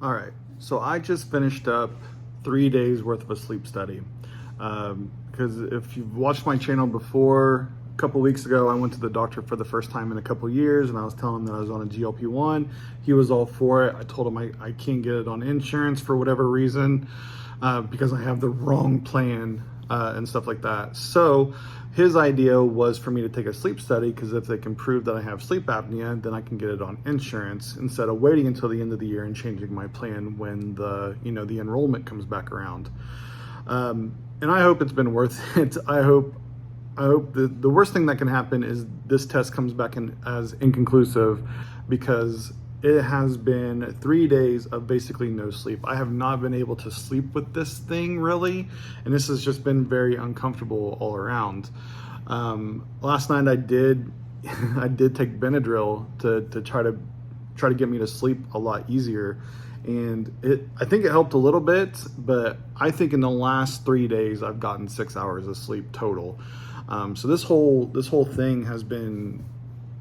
All right, so I just finished up 3 days worth of a sleep study. Because if you've watched my channel before, a couple weeks ago, I went to the doctor for the first time in a couple years, and I was telling him that I was on a GLP-1. He was all for it. I told him I can't get it on insurance for whatever reason, because I have the wrong plan and stuff like that. So his idea was for me to take a sleep study, because if they can prove that I have sleep apnea, then I can get it on insurance instead of waiting until the end of the year and changing my plan when the enrollment comes back around. And I hope it's been worth it. I hope the worst thing that can happen is this test comes back as inconclusive, because it has been 3 days of basically no sleep. I have not been able to sleep with this thing really, and this has just been very uncomfortable all around. Last night I did take Benadryl to try to get me to sleep a lot easier, and I think it helped a little bit, but I think in the last 3 days I've gotten 6 hours of sleep total. So this whole thing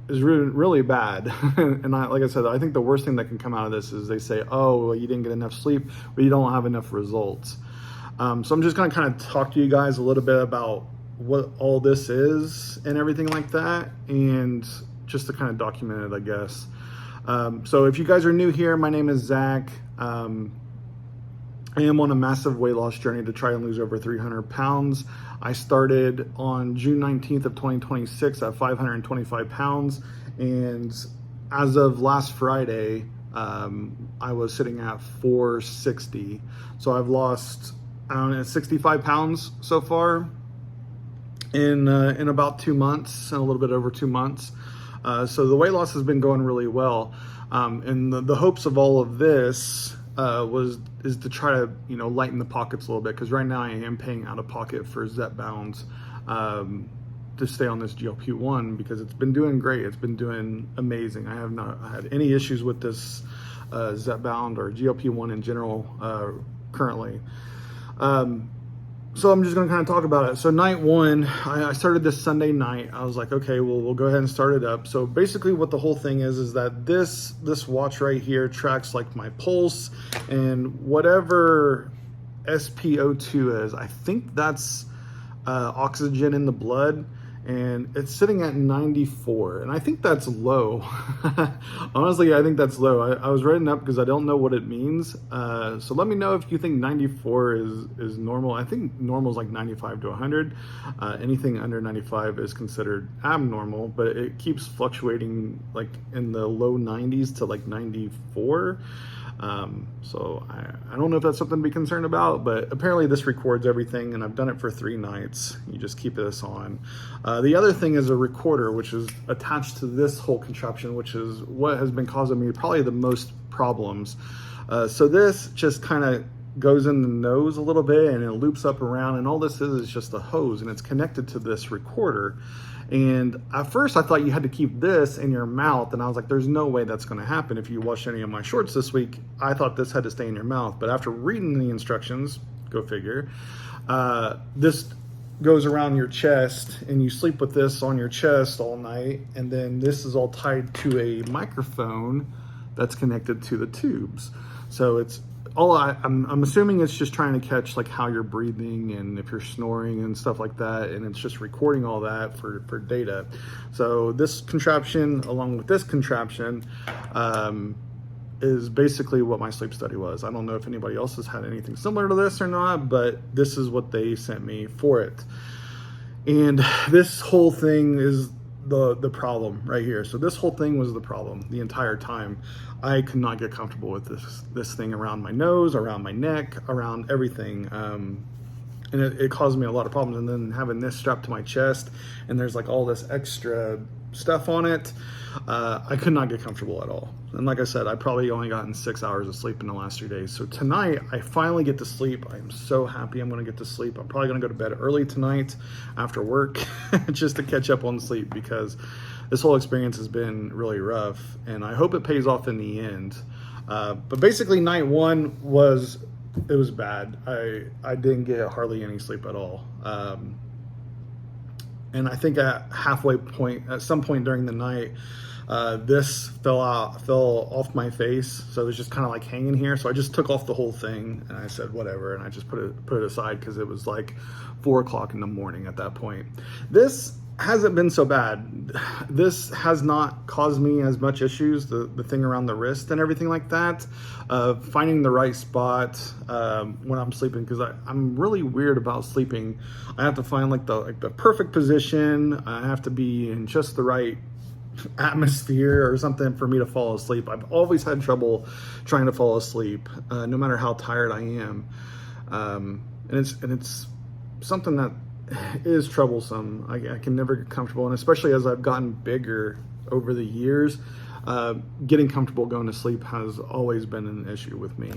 is really, really bad. And like I said, I think the worst thing that can come out of this is they say, oh, well, you didn't get enough sleep, but you don't have enough results. So I'm just going to kind of talk to you guys a little bit about what all this is and everything like that, and just to kind of document it, I guess. So if you guys are new here, my name is Zach. I am on a massive weight loss journey to try and lose over 300 pounds. I started on June 19th of 2026 at 525 pounds. And as of last Friday, I was sitting at 460. So I've lost, 65 pounds so far in about 2 months, and a little bit over 2 months. So the weight loss has been going really well. And the hopes of all of this is to try to lighten the pockets a little bit, because right now I am paying out of pocket for Zepbound to stay on this GLP-1, because it's been doing great. It's been doing amazing. I have not had any issues with this Zepbound or GLP-1 in general currently. So I'm just going to kind of talk about it. So night one, I started this Sunday night. I was like, okay, well, we'll go ahead and start it up. So basically what the whole thing is that this watch right here tracks like my pulse and whatever SpO2 is. I think that's oxygen in the blood, and it's sitting at 94, and I think that's low. Honestly, I think that's low. I was writing up because I don't know what it means. So let me know if you think 94 is normal. I think normal is like 95 to 100. Anything under 95 is considered abnormal, but it keeps fluctuating like in the low 90s to like 94. So I don't know if that's something to be concerned about, but apparently this records everything, and I've done it for 3 nights. You just keep this on. The other thing is a recorder, which is attached to this whole contraption, which is what has been causing me probably the most problems. So this just kind of goes in the nose a little bit, and it loops up around, and all this is just a hose, and it's connected to this recorder. And at first I thought you had to keep this in your mouth, and I was like, there's no way that's going to happen. If you watched any of my shorts this week, I thought this had to stay in your mouth, but after reading the instructions, go figure, this goes around your chest, and you sleep with this on your chest all night, and then this is all tied to a microphone that's connected to the tubes. So it's all I'm assuming it's just trying to catch like how you're breathing and if you're snoring and stuff like that, and it's just recording all that for data. So this contraption along with this contraption is basically what my sleep study was. I don't know if anybody else has had anything similar to this or not, but this is what they sent me for it. And this whole thing is the problem right here. So this whole thing was the problem the entire time. I could not get comfortable with this thing around my nose, around my neck, around everything. And it caused me a lot of problems. And then having this strapped to my chest, and there's like all this extra stuff on it, I could not get comfortable at all. And like I said, I probably only gotten 6 hours of sleep in the last 3 days. So tonight I finally get to sleep. I'm so happy I'm going to get to sleep. I'm probably going to go to bed early tonight after work just to catch up on sleep, because this whole experience has been really rough, and I hope it pays off in the end. But basically night one was bad. I didn't get hardly any sleep at all. And I think at some point during the night, This fell off my face, so it was just kind of like hanging here. So I just took off the whole thing, and I said whatever, and I just put it aside because it was like 4 o'clock in the morning at that point. This hasn't been so bad. This has not caused me as much issues, the thing around the wrist and everything like that. Finding the right spot when I'm sleeping, because I'm really weird about sleeping. I have to find like the perfect position. I have to be in just the right atmosphere or something for me to fall asleep. I've always had trouble trying to fall asleep, no matter how tired I am. And it's something that is troublesome. I can never get comfortable, and especially as I've gotten bigger over the years, getting comfortable going to sleep has always been an issue with me.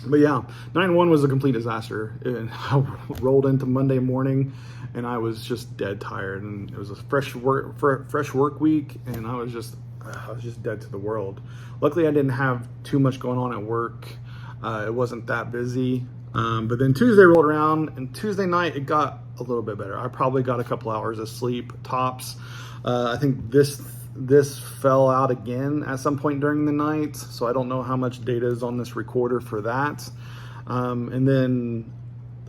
But yeah, 9/1 was a complete disaster. I rolled into Monday morning and I was just dead tired, and it was a fresh work week, and I was just dead to the world. Luckily I didn't have too much going on at work. It wasn't that busy. But then Tuesday rolled around, and Tuesday night it got a little bit better. I probably got a couple hours of sleep tops. I think this fell out again at some point during the night, so I don't know how much data is on this recorder for that. And then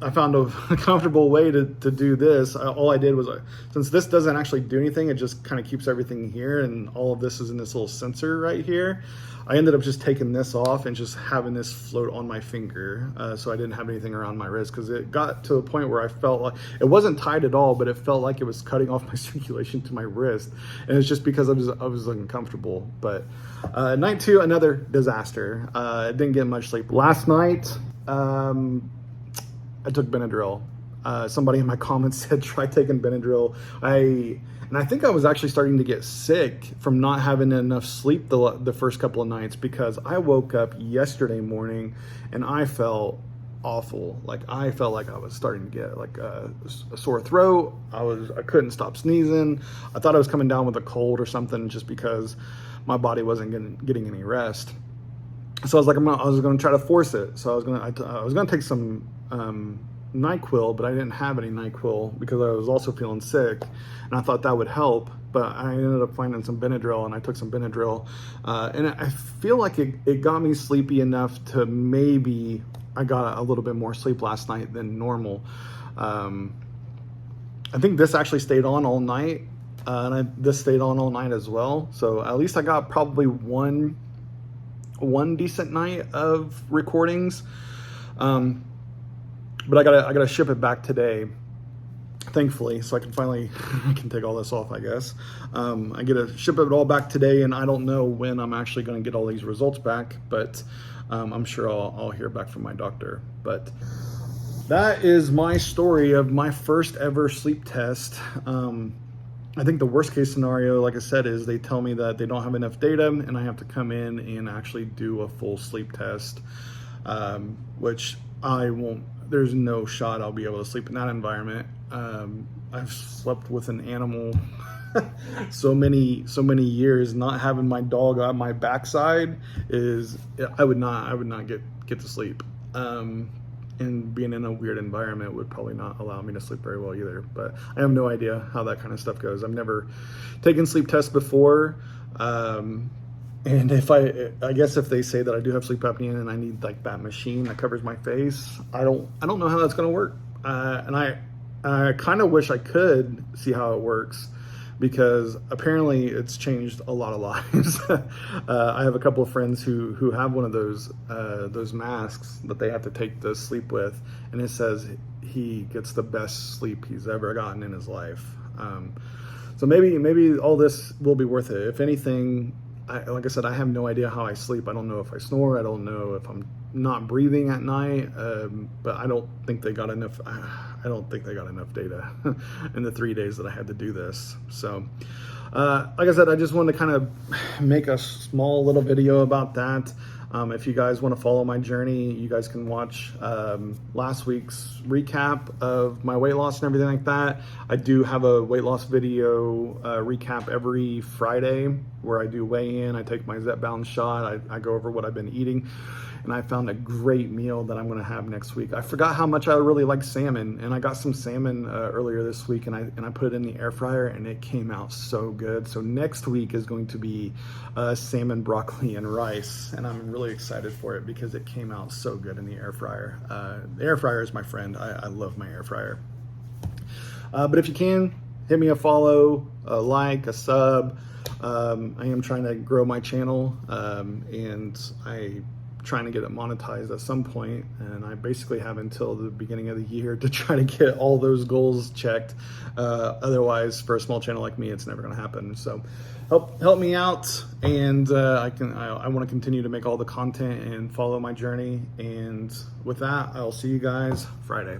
I found a comfortable way to do this. All I did was, since this doesn't actually do anything, it just kind of keeps everything here, and all of this is in this little sensor right here. I ended up just taking this off and just having this float on my finger, so I didn't have anything around my wrist, because it got to a point where I felt like it wasn't tight at all, but it felt like it was cutting off my circulation to my wrist, and it's just because I was uncomfortable. But night 2, another disaster. I didn't get much sleep last night. I took Benadryl. Somebody in my comments said try taking Benadryl. And I think I was actually starting to get sick from not having enough sleep the first couple of nights, because I woke up yesterday morning and I felt awful. Like I felt like I was starting to get like a sore throat. I couldn't stop sneezing. I thought I was coming down with a cold or something, just because my body wasn't getting any rest. So I was like, I was going to try to force it. So I was going to take some NyQuil, but I didn't have any NyQuil because I was also feeling sick, and I thought that would help. But I ended up finding some Benadryl, and I took some Benadryl, and I feel like it got me sleepy enough to maybe I got a little bit more sleep last night than normal. I think this actually stayed on all night, and this stayed on all night as well. So at least I got probably one decent night of recordings. But I gotta ship it back today, thankfully, so I can finally I can take all this off, I guess. I get to ship it all back today, and I don't know when I'm actually going to get all these results back, but I'm sure I'll hear back from my doctor. But that is my story of my first ever sleep test. I think the worst case scenario, like I said, is they tell me that they don't have enough data and I have to come in and actually do a full sleep test, which I won't. There's no shot I'll be able to sleep in that environment. I've slept with an animal so many years. Not having my dog on my backside I would not get to sleep. And being in a weird environment would probably not allow me to sleep very well either. But I have no idea how that kind of stuff goes. I've never taken sleep tests before. And I guess if they say that I do have sleep apnea and I need like that machine that covers my face, I don't know how that's going to work. And I kind of wish I could see how it works, because apparently it's changed a lot of lives. I have a couple of friends who have one of those masks that they have to take to sleep with, and it says he gets the best sleep he's ever gotten in his life. So maybe all this will be worth it. If anything, like I said, I have no idea how I sleep. I don't know if I snore. I don't know if I'm not breathing at night. But I don't think they got enough. I don't think they got enough data in the 3 days that I had to do this. So, like I said, I just wanted to kind of make a small little video about that. If you guys want to follow my journey, you guys can watch last week's recap of my weight loss and everything like that. I do have a weight loss video recap every Friday where I do weigh in. I take my Zepbound shot. I go over what I've been eating. And I found a great meal that I'm going to have next week. I forgot how much I really like salmon, and I got some salmon earlier this week, and I put it in the air fryer, and it came out so good. So next week is going to be salmon, broccoli, and rice, and I'm really excited for it because it came out so good in the air fryer. The air fryer is my friend. I love my air fryer. But if you can, hit me a follow, a like, a sub. I am trying to grow my channel, and I trying to get it monetized at some point, and I basically have until the beginning of the year to try to get all those goals checked. Otherwise, for a small channel like me, it's never going to happen. So help me out, and I want to continue to make all the content and follow my journey. And with that, I'll see you guys Friday.